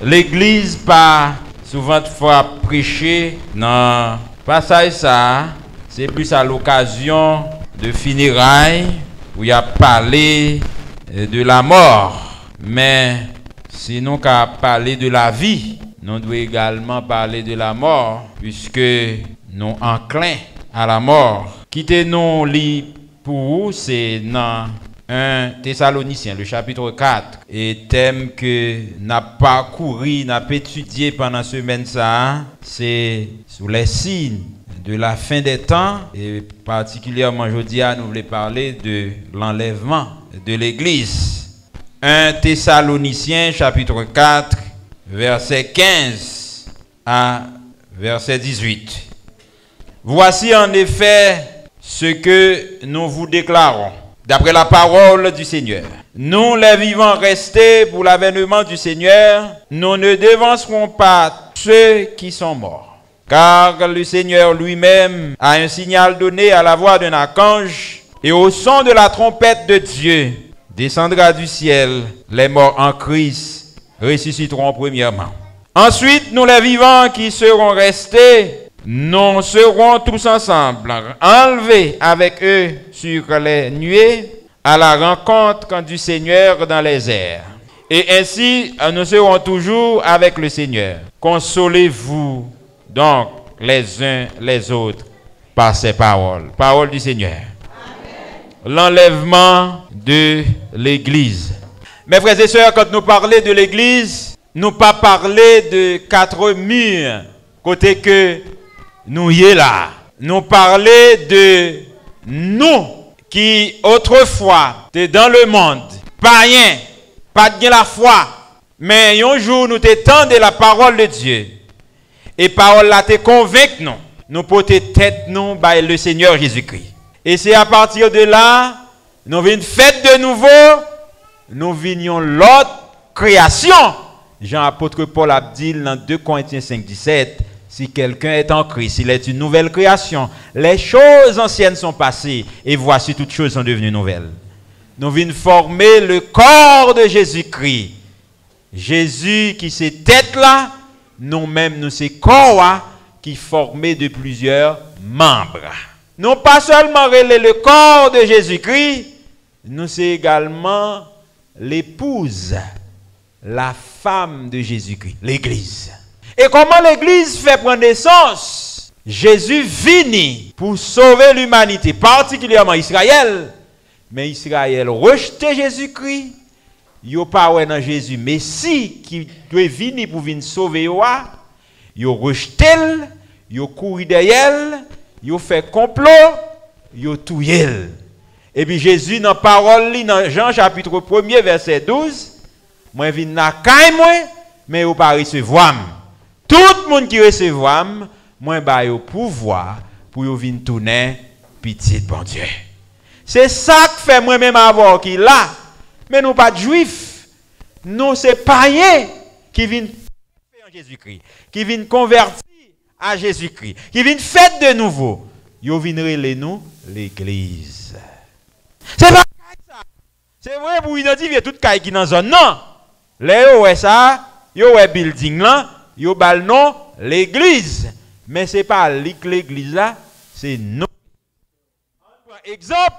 l'église pas souvent de fois prêcher dans passage ça, c'est plus à l'occasion de funérailles où il a parlé de la mort. Mais sinon qu'à parler de la vie, nous devons également parler de la mort puisque nous enclins à la mort. Quittez-nous lit pour vous, c'est dans 1 Thessaloniciens, le chapitre 4, et thème que n'a parcouru, n'a étudié pendant la semaine ça, c'est sous les signes de la fin des temps, et particulièrement aujourd'hui, nous voulons parler de l'enlèvement de l'Église. 1 Thessaloniciens, chapitre 4, verset 15 à verset 18. Voici en effet ce que nous vous déclarons. D'après la parole du Seigneur, nous les vivants restés pour l'avènement du Seigneur, nous ne devancerons pas ceux qui sont morts. Car le Seigneur lui-même a un signal donné à la voix d'un archange, et au son de la trompette de Dieu, descendra du ciel, les morts en Christ ressusciteront premièrement. Ensuite, nous les vivants qui serons restés, nous serons tous ensemble enlevés avec eux sur les nuées à la rencontre du Seigneur dans les airs. Et ainsi, nous serons toujours avec le Seigneur. Consolez-vous donc les uns les autres par ces paroles. Paroles du Seigneur. L'enlèvement de l'Église. Mes frères et sœurs, quand nous parlons de l'Église, nous pas parler de 4 murs, côté que nous y est là. Nous parler de nous qui autrefois étaient dans le monde, païens, pas de la foi, mais un jour nous t'étendons la parole de Dieu. Et parole là te convainc nous porter tête nous par le Seigneur Jésus-Christ. Et c'est à partir de là, nous venons faire de nouveau, nous venions l'autre création. Jean-apôtre Paul a dit dans 2 Corinthiens 5, 17, si quelqu'un est en Christ, il est une nouvelle création. Les choses anciennes sont passées et voici toutes choses sont devenues nouvelles. Nous venons former le corps de Jésus-Christ. Jésus qui c'est tête là, nous-mêmes nous c'est corps qui formé de plusieurs membres. Non pas seulement le corps de Jésus-Christ, nous c'est également l'épouse, la femme de Jésus-Christ, l'Église. Et comment l'Église fait prendre naissance? Jésus vini pour sauver l'humanité, particulièrement Israël. Mais Israël rejetait Jésus-Christ. Yo pas ouais dans Jésus Messie qui doit venir pour venir sauver yo rejeté, yo couru derrière, yo fait complot, yo touye. Et puis Jésus dans parole li dans Jean chapitre 1er verset 12, moi vinn na kay moi mais yo pas recevoir. Tout le monde qui recevra, moi ba yo pouvoir pour yo vinn tourner petit bon Dieu. C'est ça que fait moi-même avoir qui là. Mais nous pas de juifs. Nous c'est païens qui viennent en Jésus-Christ, qui viennent convertir à Jésus-Christ, qui viennent faire de nouveau. Yo viennent relayer nous l'église. C'est pas ça. C'est vrai pour identifier toute caille qui dans zone non. Là ouais ça, yo ouais building là, yo bal non l'église. Mais c'est pas l'église là, c'est nous. Exemple,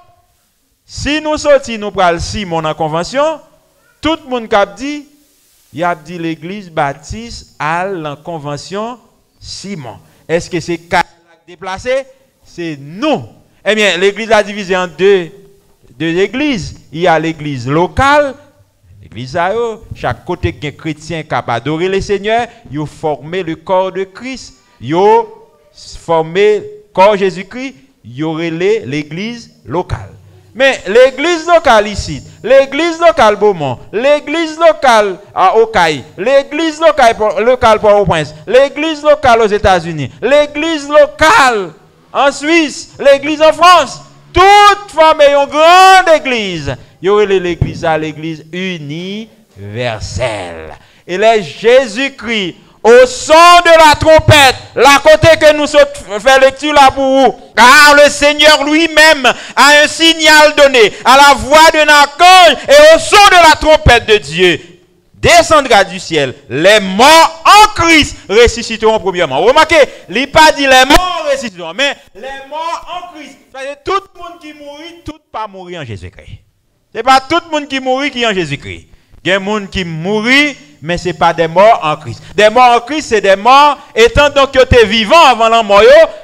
si nous sortons, nous prenons Simon en convention, tout le monde a dit, il a dit l'église baptiste à la convention Simon. Est-ce que c'est quatre déplacés? C'est nous. Eh bien, l'église a divisé en deux églises. Il y a l'église locale, l'église à eux, chaque côté qu'un chrétien capable d'adorer le Seigneur, ils ont formé le corps de Christ, ils ont formé le corps Jésus-Christ, ils ont relé l'église locale. Mais l'église locale ici, l'église locale Beaumont, l'église locale à Okaï, l'église locale Port-au-Prince, l'église locale aux États-Unis, l'église locale en Suisse, l'église en France, toutes forment une grande église. Il y aurait l'église à l'église universelle. Et là, Jésus-Christ, au son de la trompette, la côté que nous faisons lecture là pour vous, car le Seigneur lui-même a un signal donné à la voix d'un archange et au son de la trompette de Dieu, descendra du ciel. Les morts en Christ ressusciteront premièrement. Remarquez, il n'a pas dit les morts ressusciteront, mais les morts en Christ. C'est-à-dire tout le monde qui mourit, tout pas mourir en Jésus-Christ. Ce n'est pas tout le monde qui mourit qui est en Jésus-Christ. Il y a des gens qui mourit, mais ce n'est pas des morts en Christ. Des morts en Christ, c'est des morts, étant donc qu'ils étaient vivants avant la mort,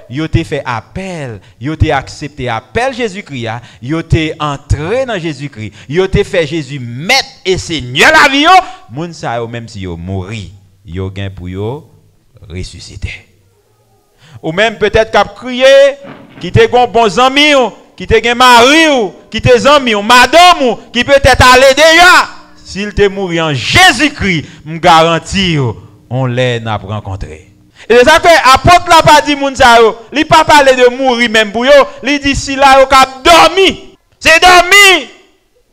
ils ont fait appel, ils ont accepté appel Jésus-Christ, ils ont entré dans Jésus-Christ, ils ont fait Jésus maître et Seigneur la vie, moun sa yo même si yo mouri, yo gain pour yo ressusciter. Ou même peut-être qu'a crié, qui te gon bon ami, qui te gen mari, qui te ami, madame, qui peut-être allé déjà. S'il te mouru en Jésus-Christ, me garantis, on l'a rencontré. Et c'est ça que l'apôtre n'a pas dit, il n'a pas parlé de mourir même pour eux, il dit si là, il a dormi. C'est dormi.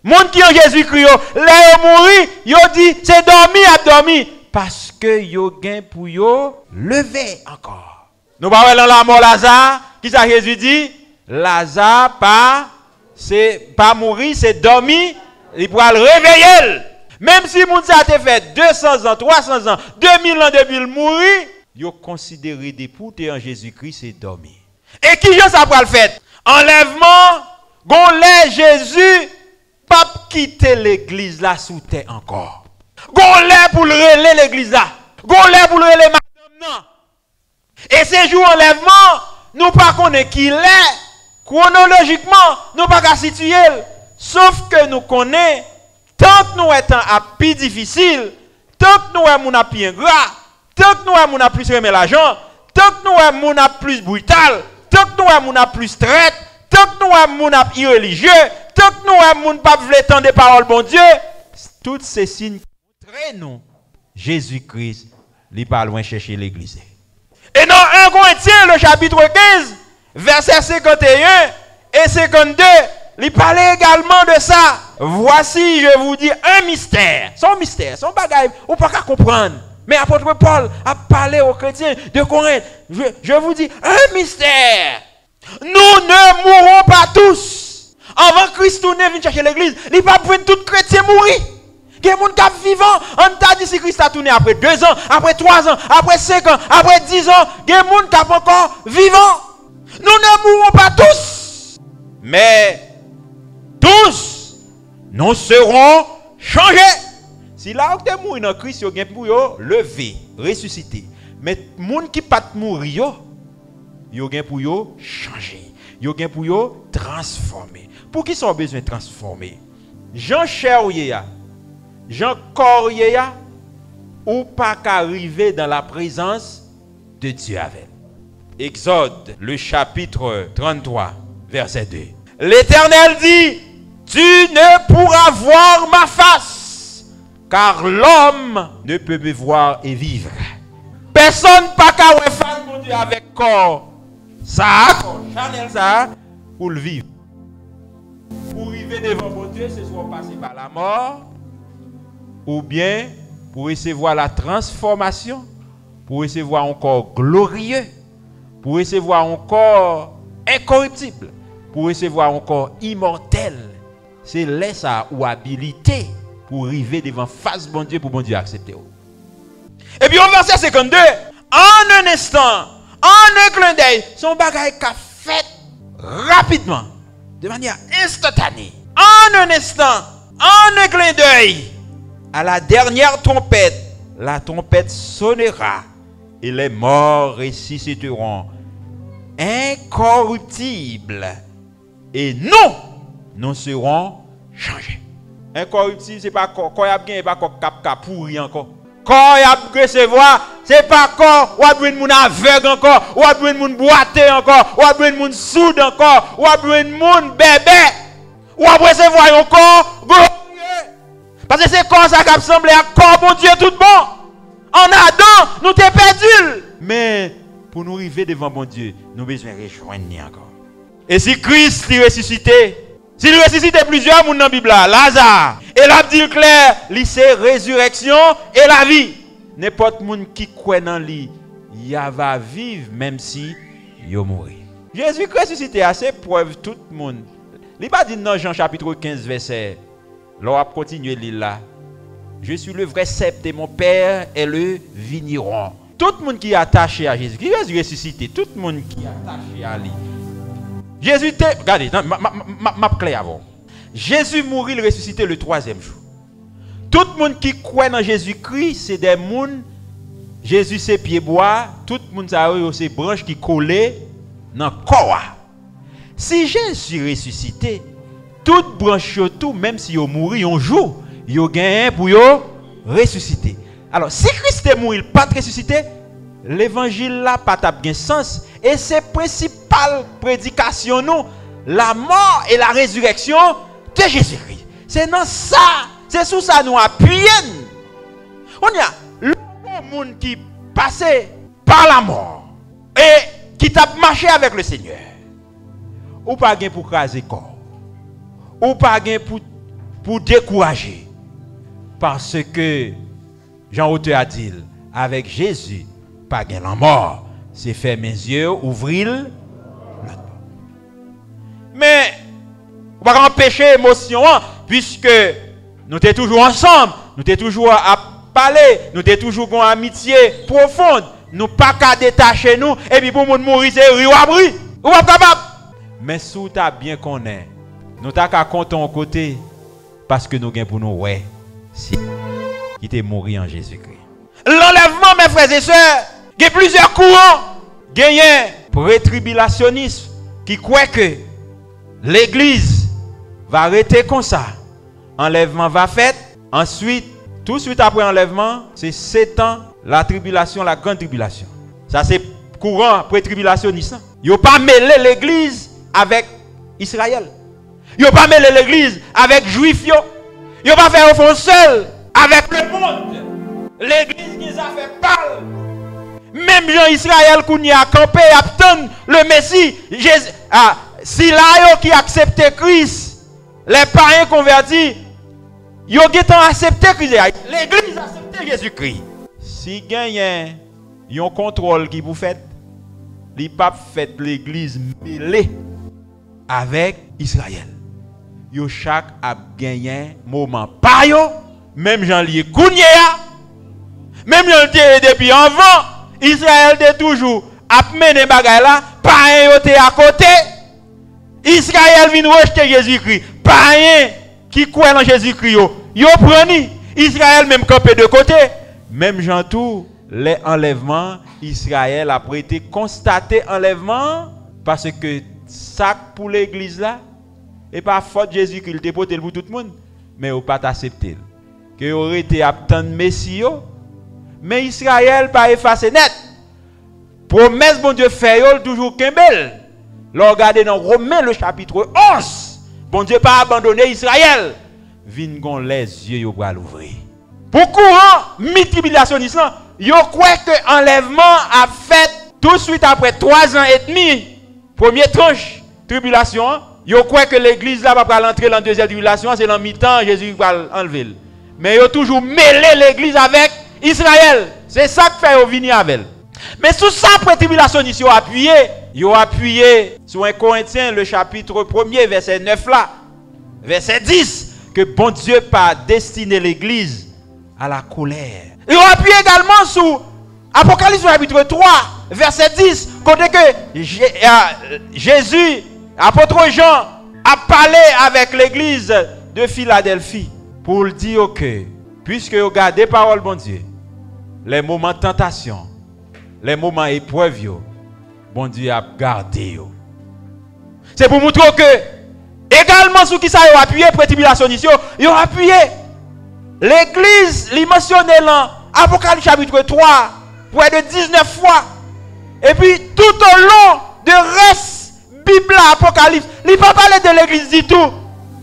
Moun qui en Jésus-Christ, là, mourir, il dit c'est dormi, a dormi. Parce que yo gain pour yo lever encore. Nous parlons dans la mort Lazare, qui ça Jésus dit? Lazare c'est pas mourir, c'est dormi. Il pourra le réveiller. Même si Mounsa a fait 200 ans, 300 ans, 2000 ans depuis le mourir, il a considéré des poutes en Jésus-Christ, c'est dormi. Et qui ça pour le faire? Enlèvement, gonlè Jésus, pas quitter l'église là sous terre encore. Gonlè pour le relais l'église là. Gonlè pour le relais madame non. Et ces jours enlèvement, nous pas connaît qui l'est. Chronologiquement, nous pas qu'à situer. Sauf que nous connaissons, tant que nous étant à plus difficile, tant que nous sommes à plus ingrat, tant que nous sommes à plus remettre l'argent, tant que nous sommes à plus brutal, tant que nous sommes à plus traite, tant que nous sommes à irreligieux, tant que nous sommes pas voulu entendre des paroles bon Dieu, tous ces signes montrent nous Jésus-Christ, il n'est pas loin chercher l'église. Et dans 1 Corinthiens, le chapitre 15, verset 51 et 52, il parlait également de ça. Voici, je vous dis, un mystère. Son bagage, on ne peut pas comprendre. Mais apôtre Paul a parlé aux chrétiens de Corinthe. Je vous dis, un mystère. Nous ne mourrons pas tous. Avant Christ tourne, vient chercher l'église. Il n'y a pas besoin de tout chrétien mourir. Il y a des gens qui vivant. On t'a dit si Christ a tourné après 2 ans, après 3 ans, après 5 ans, après 10 ans. Il y a des gens qui sont encore vivants. Nous ne mourrons pas tous. Mais tous, nous serons changés. Si là où tu es mort dans Christ, vous avez pour lever, ressusciter. Mais les gens qui ne sont pas morts, vous avez pour changer. Vous avez pour transformer. Pour qui sont besoin de transformer? Jean cher Jean corps ou pas qu'arriver dans la présence de Dieu avec. Exode, le chapitre 33, verset 2. L'Éternel dit, tu ne pourras voir ma face, car l'homme ne peut me voir et vivre. Personne pas qu'à voir face mon Dieu avec corps. Ça, Chanel ça, pour le vivre. Pour arriver devant mon Dieu, c'est soit passer par la mort, ou bien pour recevoir la transformation, pour recevoir un corps glorieux, pour recevoir un corps incorruptible, pour recevoir un corps immortel. C'est là ou habilité pour arriver devant face bon Dieu pour bon Dieu accepter. Et puis au verset 52, en un instant, en un clin d'œil, son bagage qu'a fait rapidement, de manière instantanée. En un instant, en un clin d'œil, à la dernière trompette, la trompette sonnera et les morts ressusciteront incorruptibles et nous serons changés. Incorruptible, ce n'est pas quand il y a bien, pas quand pourri encore. Quand il y a recevoir, ce n'est pas quand il y a besoin de moun aveugle encore, ou il y a besoin de moun boité encore, ou il y a besoin de moun sourd encore, ou il y a besoin de moun bébé, ou il y a recevoir encore glorieux. Parce que c'est comme ça qui a semblé à corps bon Dieu tout bon. En Adam, nous t'es perdu. Mais pour nous arriver devant bon Dieu, nous avons besoin de rejoindre encore. Et si Christ est ressuscité, s'il ressuscite plusieurs monde dans la Bible, Lazare, et l'a dit clair, c'est résurrection et la vie. N'importe qui croit dans lui, il va vivre même si il mourra. Jésus ressuscité a ses preuves tout le monde. Il n'a pas dit dans Jean chapitre 15 verset. Là on continue là. Je suis le vrai cep et mon Père est le vigneron. Tout le monde qui est attaché à Jésus, Jésus ressuscité, tout le monde qui est attaché à lui. Jésus était, regardez, ma clair avant. Jésus mourit, il ressuscité le 3e jour. Tout le monde qui croit dans Jésus-Christ, c'est des gens, Jésus c'est pieds bois, tout le monde c'est branches qui collaient dans le corps. Si Jésus ressuscité, toute branche tout, même si vous mourrez un jour, vous gagnez pour ressusciter. Alors, si Christ est mort, il pas ressuscité, l'évangile là pas de sens. Et c'est principale prédication nous, la mort et la résurrection de Jésus-Christ. C'est dans ça, c'est sous ça nous appuyons. On y a le monde qui passait par la mort et qui t'a marché avec le Seigneur. Ou pas gain pour craser corps. Ou pas gain pour décourager. Parce que Jean Auteur a dit, avec Jésus, pas gain la mort. C'est fermer mes yeux, ouvrir l'autre. Mais, on va pas empêcher l'émotion, puisque nous sommes toujours ensemble, nous sommes toujours à parler, nous sommes toujours en amitié profonde. Nous pas qu'à détacher nous, et puis pour nous mourir, c'est rire ou abri. Ou pas capable. Mais si tu as bien connaît, nous t'as qu'à compter en côté, parce que nous avons pour nous, ouais, si qui était mort en Jésus-Christ. L'enlèvement, mes frères et sœurs, il y a plusieurs courants. Il y a un pré-tribulationniste qui croit que l'église va arrêter comme ça. Enlèvement va fait. Ensuite, tout de suite après enlèvement, c'est 7 ans, la tribulation, la grande tribulation. Ça, c'est courant pré-tribulationniste. Il n'a pas mêlé l'église avec Israël. Il n'a pas mêlé l'église avec les Juifs. Il n'a pas fait au fond seul avec le monde. L'église qui a fait parle. Même Jean Israël qui a campé, attend le Messie. Si là qui accepte Christ, les païens convertis, ils ont accepté Christ. L'église a accepté Jésus-Christ. Si il y a un contrôle qui vous fait, les papes fait l'église mêlée avec Israël. Yo chaque a gagné moment pas yo, même Jean lié Kounia, même Jean depuis avant, Israël était toujours à mener bagay là, païen était à côté. Israël vient rejeter Jésus-Christ. Païen qui croit en Jésus-Christ yo preni. Israël même campé de côté. Même Jean tout les enlèvements, Israël a été constaté enlèvement parce que ça pour l'église là et pas faute Jésus-Christ il te porté pour tout le monde mais au pas accepté que aurait été attendre Messie mais Israël pas effacé net. Promesse bon Dieu fait toujours kembel. Regardez dans Romains le chapitre 11. Bon Dieu pas abandonné Israël. Vin gon les yeux yo bral ouvrir. Pour courant mi-tribulationniste, yo croit que enlèvement a fait tout de suite après 3 ans et demi. Première tranche tribulation, yo croit que l'église là va pas rentrer dans deuxième tribulation, c'est dans mi-temps Jésus va enlever. Mais yo toujours mêlé l'église avec Israël. C'est ça que fait venir avec. Mais sous ça après tribulationniste yo appuyé sur 1 Corinthiens le chapitre 1er verset 9 là. Verset 10 que bon Dieu pas destiné l'église à la colère. Il appuie également sur Apocalypse chapitre 3, verset 10, côté que Jésus, apôtre Jean, a parlé avec l'église de Philadelphie pour dire que, puisque vous gardez parole bon Dieu, les moments de tentation, les moments épreuves, bon Dieu a gardé. C'est pour montrer que, également sur qui ça a appuyé, pré-tribulationniste, ils ont appuyé. L'église, il mentionné dans Apocalypse chapitre 3, près de 19 fois. Et puis, tout au long de reste, Bible, Apocalypse, il ne peut pas parler de l'église du tout.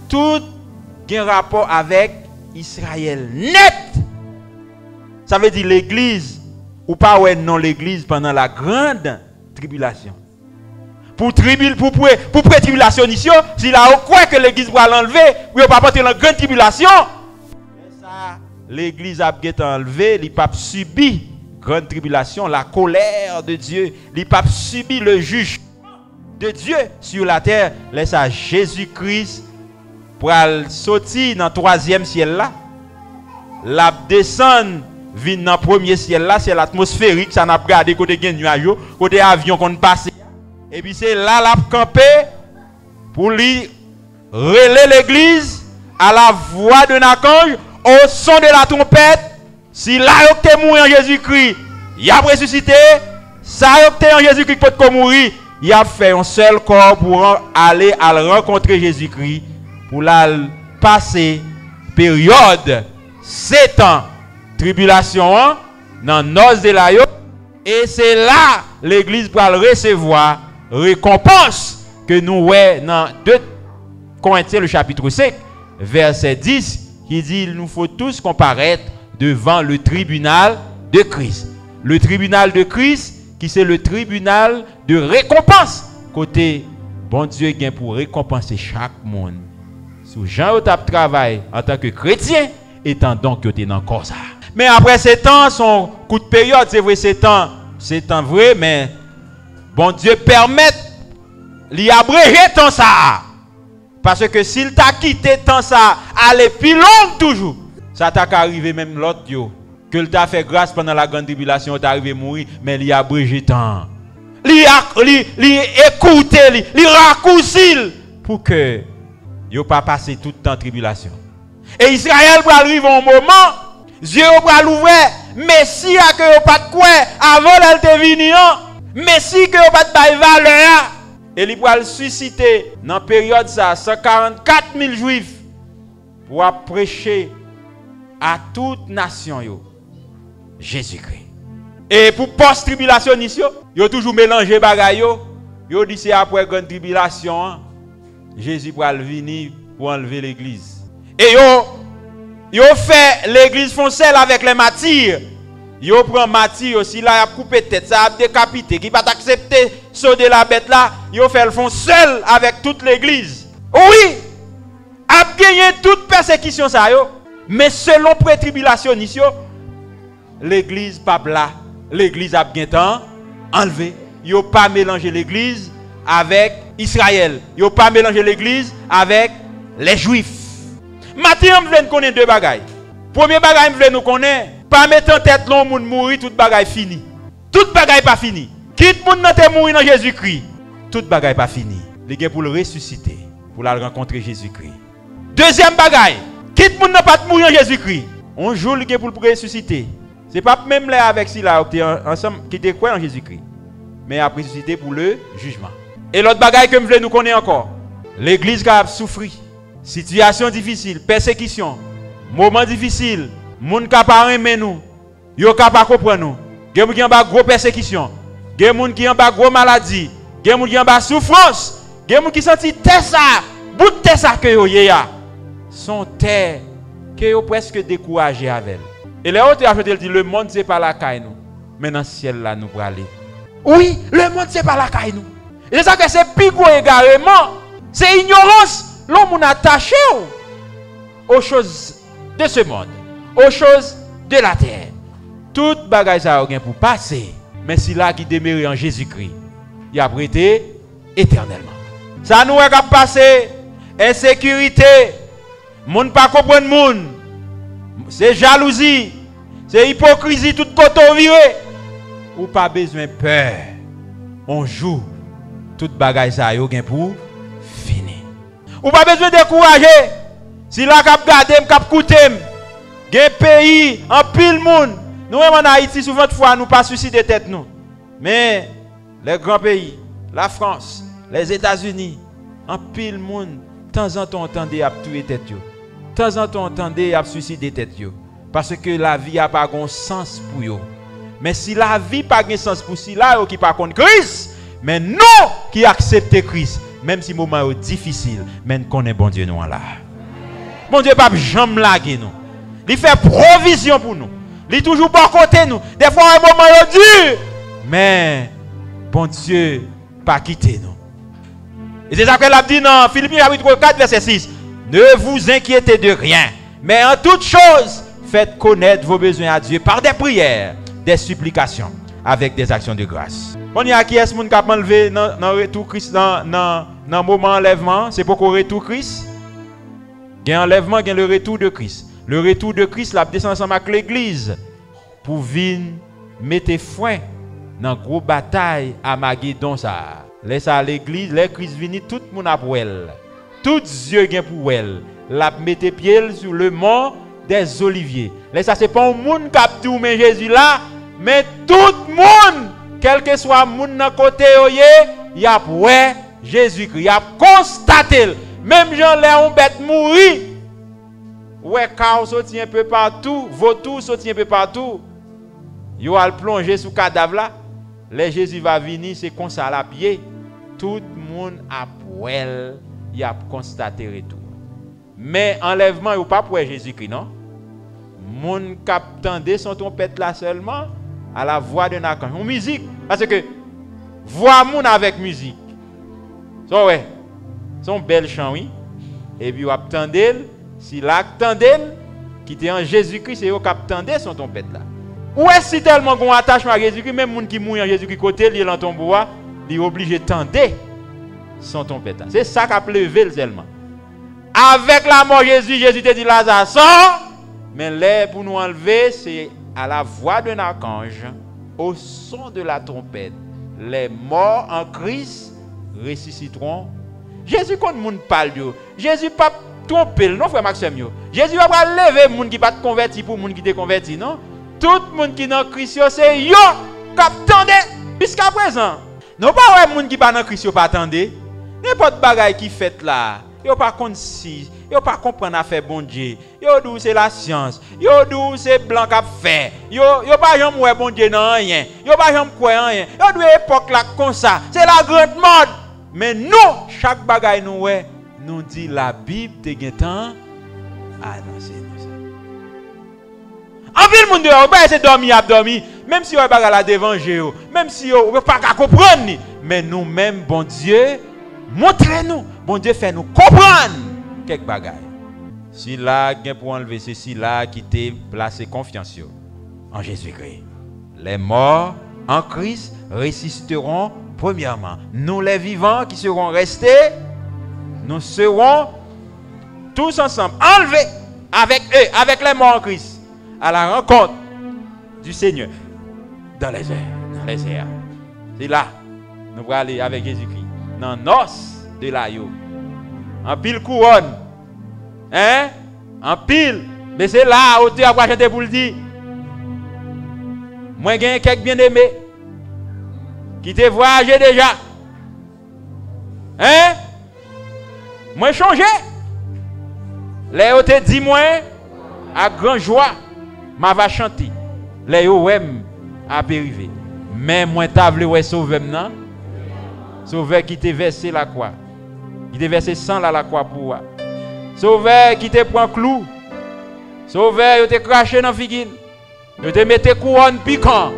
Tout a un rapport avec Israël net. Ça veut dire l'église, ou pas ouais non l'église pendant la grande tribulation. Pour pré-tribulation, si là, on croit que l'église va l'enlever, ou on va pas porter la grande tribulation. L'église a été enlevée, il n'a pas subi grande tribulation, la colère de Dieu, il n'a pas subi le jugement de Dieu sur la terre. Laisse à Jésus-Christ pour sortir dans le 3e ciel là. la descend vient dans le premier ciel là, c'est l'atmosphérique, ça n'a pas regardé côté gen nuage, côté avion qu'on passe. Et puis c'est là la camper pour lui relayer l'église à la voix de Nakange, au son de la trompette. Si là il est mort en Jésus-Christ, il a ressuscité. Ça il est en Jésus-Christ pour mourir, il a fait un seul corps pour aller à rencontrer Jésus-Christ pour la passer période 7 ans tribulation dans nos de la yo, et c'est là l'église pour recevoir récompense que nous voyons dans 2 Corinthiens le chapitre 5 verset 10 qui dit il nous faut tous comparaître devant le tribunal de Christ. Le tribunal de Christ qui c'est le tribunal de récompense. Côté bon Dieu gain pour récompenser chaque monde. Sous Jean au travail en tant que chrétien étant donc que tu es dans corps ça. Mais après 7 ans son coup de période, c'est vrai 7 ans vrai, mais bon Dieu permet l'y abréger tant ça. Parce que s'il t'a quitté tant ça, aller plus long toujours, ça t'a arrivé même l'autre Dieu. Que il t'a fait grâce pendant la grande tribulation, t'es arrivé à mourir, mais il a abrégé tant. Il écouté, il raccourci pour que il pas passé tout le temps tribulation. Et Israël va arriver un moment, Dieu va l'ouvrir, Messie a que pas de quoi avant elle te venir, Messie que pas de valeur. Et il va le susciter dans la période ça 144 000 juifs pour prêcher à toute nation Jésus-Christ. Et pour post-tribulationniste, ils ont toujours mélangé bagaille. Ils ont dit c'est après grande tribulation, Jésus va venir pour enlever l'église. Et ils ont fait l'église foncelle avec les martyrs. Ils ont pris martyrs aussi là, ils ont coupé tête, ça a décapité, qui va accepter sauter la bête là, ils ont fait le fond seul avec toute l'église. Oui, a gagné toute persécution ça yo, mais selon pré-tribulationniste, l'église pas là, l'église a bien temps enlevé. Ils n'ont pas mélangé l'église avec Israël. Ils n'ont pas mélangé l'église avec les juifs. Maintenant, je veux connaître 2 bagailles. Premier bagaille, je veux nous connaître. Pas mettre en tête long moun mourir, toute bagaille fini. Toute bagaille pas fini. Quitte moun nan te mourir dans Jésus-Christ. Toute bagaille pas fini. Les gars pour le ressusciter, pour la rencontrer Jésus-Christ. Deuxième bagaille, quitte moun nan pas mourir en Jésus-Christ. On joue les gars pour le ressusciter. C'est pas même là avec si là ensemble qui était quoi en Jésus-Christ. Mais a ressuscité pour le jugement. Et l'autre bagaille que je veux nous connaître encore. L'église qui a souffert. Situation difficile, persécution, moment difficile, moun ka pa aimer nous, yo ka pa comprendre nous. Gen moun ki en bas gros persécution, gen moun ki en bas gros maladie, gen moun ki en bas souffrance, gen moun ki senti terre ça, bout terre ça que yo ya. Son terre que yo presque découragé avec elle. Et les autres ajoutent dit le monde c'est pas la caille nous. Mais dans le ciel là nous pour aller. Oui, le monde c'est pas la caille nous. Et c'est ça que c'est plus gros égarement, c'est ignorance. L'homme est attaché aux choses de ce monde, aux choses de la terre. Toute bagaille ça a pour passer, mais si là qui demeure en Jésus-Christ, il a prêté éternellement. Ça nous a passé insécurité, monde pas comprendre monde, c'est jalousie, c'est hypocrisie toute côté viré. Ou pas besoin de peur. On joue toute bagaille ça a pour ou pas besoin de décourager. Si la cap garder, cap coûter, gen pays en pile monde. Nous en Haïti souvent de fois nous pas suicider tête nous. Mais les grands pays, la France, les États-Unis, en pile monde, de temps en temps entendez à tuer tête yo. De temps en temps entendez à suicider tête yo parce que la vie a pas grand sens pour yo. Mais si la vie pas grand sens pour si là qui pas contre Christ, mais nous qui acceptons Christ. Même si le moment est difficile, mais nous connaissons bon Dieu nous là. Bon Dieu pas jamais laguer nous. Il fait provision pour nous. Il est toujours bon côté nous. Des fois un moment est dur, mais bon Dieu pas quitter nous. Et c'est ça que l'a dit dans Philippiens chapitre 4 verset 6. Ne vous inquiétez de rien, mais en toute chose, faites connaître vos besoins à Dieu par des prières, des supplications, avec des actions de grâce. On y a qui est-ce qui a enlevé dans retour Christ dans moment enlèvement, c'est pour qu'on retour Christ. Il y a enlèvement, il y a le retour de Christ. Le retour de Christ, la descend ensemble avec l'église pour venir mettre fin dans une grosse bataille à Magédon. Laisse à l'église, les Christ vini, tout le monde a pour elle. Tous yeux gain pour elle. La mette pied sur le mont des Oliviers. Laisse ça, c'est pas un monde qui a dit mais Jésus là, mais tout le monde, quel que soit le monde dans côté, il y a pour Jésus-Christ, il a constaté. Même gens là ont bête mourir. Ouais, chaos sorti un peu partout, vautour sorti un peu partout. Yo a plongé sous cadavre là. Les Jésus va venir, c'est comme ça à la pied. Tout le monde a pour elle, il a constaté retour. Mais enlèvement, il n'y a pas pour Jésus-Christ, non? Moun k'ap tande son trompette là seulement à la voix d'un archange. En musique, parce que voix moun avec musique. So ouais, son bel chant oui. Et puis on attendel, si l'attendel qui était en Jésus-Christ, c'est eux qui attendaient son trompette là. Ou est-ce si tellement qu'on attachement à Jésus-Christ, même moun qui mourit en Jésus-Christ côté, il est dans ton bois, il est obligé de tendre son trompette là. C'est ça qui a levé seulement. Avec la mort Jésus, Jésus te dit Lazare sort. Mais l'air pour nous enlever, c'est à la voix d'un archange, au son de la trompette. Les morts en Christ ressusciteront. Jésus, quand le monde parle, Jésus pas tromper, non, frère Maxime. Jésus va pas lever le monde qui pas converti pour le monde qui est converti, non? Tout le monde qui est dans Christ, c'est yo qui attendait. Jusqu'à présent, non pas le monde qui pas dans Christ, pas attendait. N'importe bagaille qui fait là, yo pas concis. Yo pas comprendre affaire bon Dieu. Yo dou c'est la science. Yo dou c'est blanc qu'a fait. Yo pas jamais ouais bon Dieu non rien. Yo pas jamais croire rien. Yo dou époque là comme ça. C'est la grande mode. Mais nous chaque bagaille nous ouais nous dit la Bible te gen temps annoncer nous ça. En ville monde yo pas essayer dormir même si on bagarre la devant Jéo, même si on pas comprendre mais nous même bon Dieu montrez-nous. Bon Dieu fait nous comprendre quelques bagailles. Si là, pour enlever ceci là qui t'est placé confiance en Jésus-Christ. Les morts en Christ ressusciteront premièrement. Nous les vivants qui seront restés, nous serons tous ensemble enlevés avec eux, avec les morts en Christ, à la rencontre du Seigneur dans les airs. C'est là, nous allons aller avec Jésus-Christ dans nos de la yo. En pile couronne. Hein? En pile. Mais c'est là où tu as chanté pour le dire. Moi, j'ai quelques bien-aimés qui te voyagé déjà. Hein? Moi, changé. Les où te dit, moi, à grande joie, m'a va chanter. Les où à périvé. Mais moi, t'as voulu sauver maintenant. Sauveur qui te versé la croix. Qui te versé sang là la croix pour toi. Sauveur qui te prend clou. Sauveur qui te craché dans figuine. Nous te mette couronne piquant.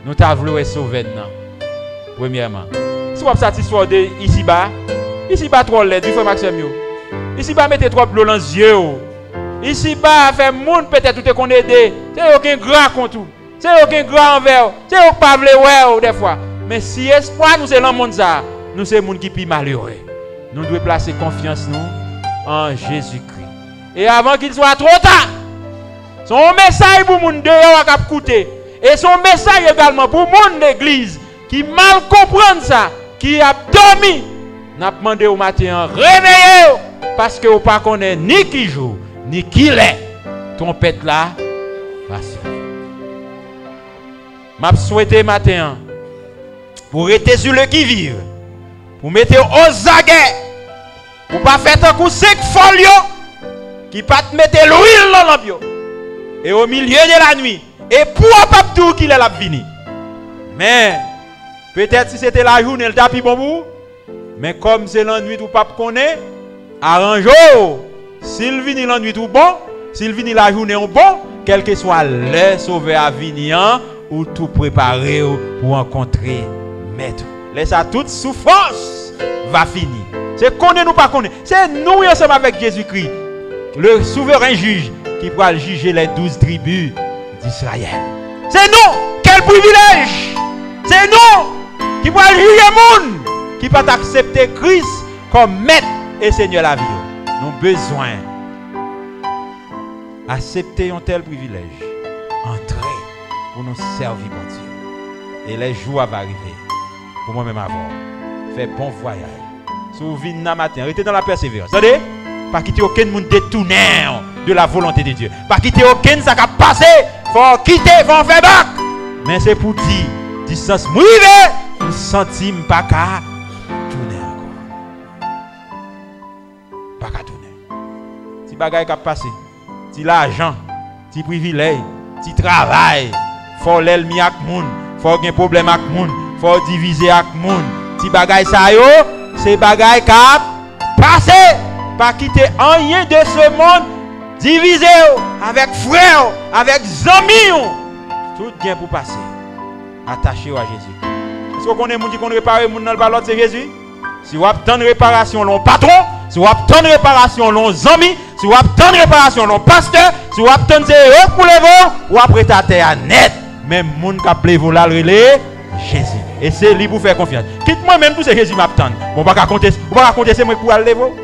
Nous t'a voulu sauver maintenant. Premièrement. Si vous êtes satisfait de ici-bas trop l'aide, du frère Maxime. Ici-bas mettez trop de l'eau dans les yeux. Ici-bas fait monde peut-être tout qu'on aide. C'est aucun grand contre. C'est aucun grand envers. C'est aucun pas ouais des fois. Mais si espoir nous c'est dans le monde ça, nous c'est le monde qui est malheureux. Nous devons placer confiance nous en Jésus-Christ. Et avant qu'il soit trop tard, son message pour le monde dehors a coûté. Et son message également pour le monde d'église qui mal comprend ça, qui a dormi. N'a demandé au matin réveillez parce que vous ne connaissez ni qui joue, ni qui l'est. Trompette là, passe. M'a souhaité matin pour rester sur le qui-vive, pour mettre aux aguets, pour pas faire un coup sec folio, qui pas te mettre l'huile dans l'ambio, et au milieu de la nuit, et pour pas tout qu'il est la fini. Mais, peut-être si c'était la journée, le tapis bon vous, mais comme c'est la nuit, tout pas connaît, arrange-vous. S'il vient la nuit tout bon, s'il vient la journée bon, quel que soit le sauveur à venir, ou tout préparer pour rencontrer maître. Laisse toute souffrance va finir. C'est qu'on nous pas connaît. C'est nous ensemble avec Jésus-Christ, le souverain juge qui pourra juger les 12 tribus d'Israël. C'est nous. Quel privilège. C'est nous qui pourra juger le monde qui peut accepter Christ comme maître et Seigneur la vie. Nous avons besoin accepter un tel privilège. Entrer pour nous servir, mon Dieu. Et les jours vont arriver. Pour moi-même avant. Fais bon voyage. Si vous venez dans matin, restez dans la persévérance. Attendez? Pas quitter aucun monde détourné de la volonté de Dieu. Pas quitter aucun ça qui passé. Faut quitter, faut faire bac. Mais c'est pour dire, distance mouillée, je sentis pas qu'à tourner encore. Pas qu'à tourner. Si bagaille qui passé, si l'argent, si privilège, si travail, faut l'ennemi avec moun, faut qu'il y ait problème avec moun, faut diviser avec moun. Si bagaille ça yo, c'est bagaille qui passé. Pas quitter rien de ce monde, diviser avec frères, avec amis. Tout bien pour passer. Attaché à Jésus. Est-ce qu'on est dit qu'on répare les gens dans le ballon, c'est Jésus? Si vous avez tant de réparation, l'on patron. Si vous avez tant de réparation, l'on amis. Si vous avez tant de réparation, l'on pasteur. Si vous avez tant de zéro pour les vents, ou après ta terre net. Même les gens qui appellent vous là, relais Jésus. Et c'est lui pour faire confiance. Quitte-moi même tout ce Jésus m'attend. Bon, pas qu'à compter, c'est moi pour aller vous.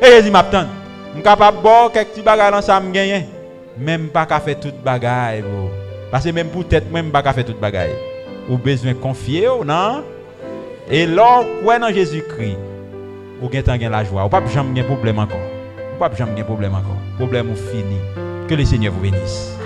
Et Jésus m'attend. Je suis capable de boire quelques petits bagages dans ça, même pas qu'à faire toute bagaille. Parce que même pour tête, même pas qu'à faire toute bagaille. Ou besoin de confier, non? Et là, ouais dans Jésus-Christ, ou gagne la joie. Ou pas jamais de problème encore. Ou pas jamais de problème encore. Problème ou fini. Que le Seigneur vous bénisse.